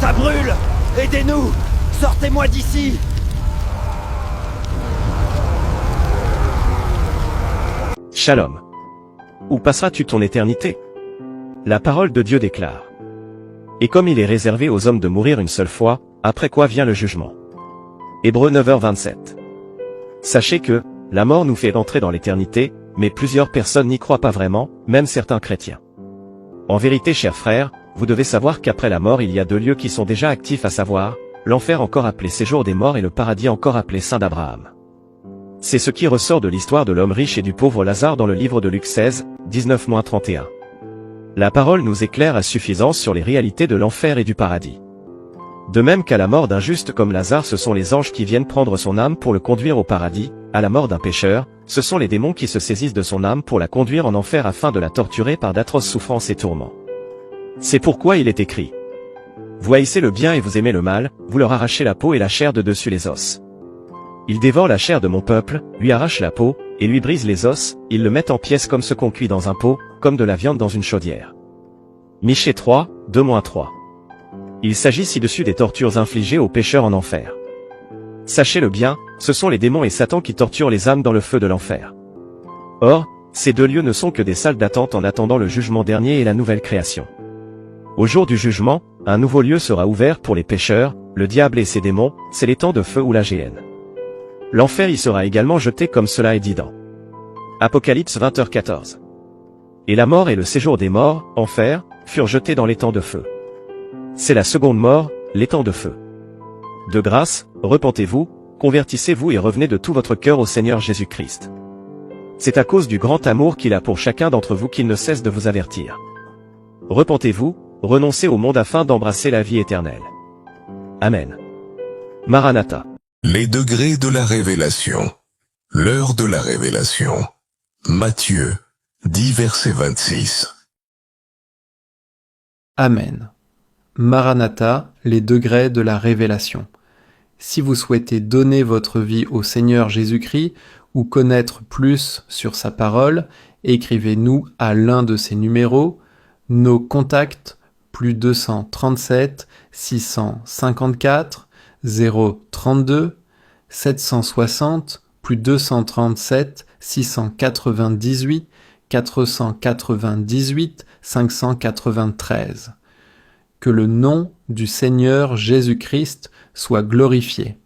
Ça brûle! Aidez-nous! Sortez-moi d'ici! Shalom. Où passeras-tu ton éternité? La parole de Dieu déclare. Et comme il est réservé aux hommes de mourir une seule fois, après quoi vient le jugement. Hébreux 9h27. Sachez que, la mort nous fait entrer dans l'éternité, mais plusieurs personnes n'y croient pas vraiment, même certains chrétiens. En vérité, chers frères, vous devez savoir qu'après la mort il y a deux lieux qui sont déjà actifs, à savoir, l'enfer encore appelé séjour des morts et le paradis encore appelé sein d'Abraham. C'est ce qui ressort de l'histoire de l'homme riche et du pauvre Lazare dans le livre de Luc 16, 19-31. La parole nous éclaire à suffisance sur les réalités de l'enfer et du paradis. De même qu'à la mort d'un juste comme Lazare, ce sont les anges qui viennent prendre son âme pour le conduire au paradis, à la mort d'un pécheur, ce sont les démons qui se saisissent de son âme pour la conduire en enfer afin de la torturer par d'atroces souffrances et tourments. C'est pourquoi il est écrit: vous haïssez le bien et vous aimez le mal, vous leur arrachez la peau et la chair de dessus les os. Ils dévorent la chair de mon peuple, lui arrachent la peau, et lui brisent les os, ils le mettent en pièces comme ce qu'on cuit dans un pot, comme de la viande dans une chaudière. Michée 3, 2-3. Il s'agit ci-dessus des tortures infligées aux pécheurs en enfer. Sachez-le bien, ce sont les démons et Satan qui torturent les âmes dans le feu de l'enfer. Or, ces deux lieux ne sont que des salles d'attente en attendant le jugement dernier et la nouvelle création. Au jour du jugement, un nouveau lieu sera ouvert pour les pécheurs, le diable et ses démons, c'est l'étang de feu ou la géhenne. L'enfer y sera également jeté comme cela est dit dans Apocalypse 20h14. Et la mort et le séjour des morts, enfer, furent jetés dans l'étang de feu. C'est la seconde mort, l'étang de feu. De grâce, repentez-vous, convertissez-vous et revenez de tout votre cœur au Seigneur Jésus-Christ. C'est à cause du grand amour qu'il a pour chacun d'entre vous qu'il ne cesse de vous avertir. Repentez-vous, renoncez au monde afin d'embrasser la vie éternelle. Amen. Maranatha. Les degrés de la révélation. L'heure de la révélation. Matthieu 10 verset 26. Amen. Maranatha, les degrés de la révélation. Si vous souhaitez donner votre vie au Seigneur Jésus-Christ ou connaître plus sur sa parole, écrivez-nous à l'un de ces numéros. Nos contacts, plus 237 654 032 760, plus 237 698 498 593. Que le nom du Seigneur Jésus-Christ soit glorifié.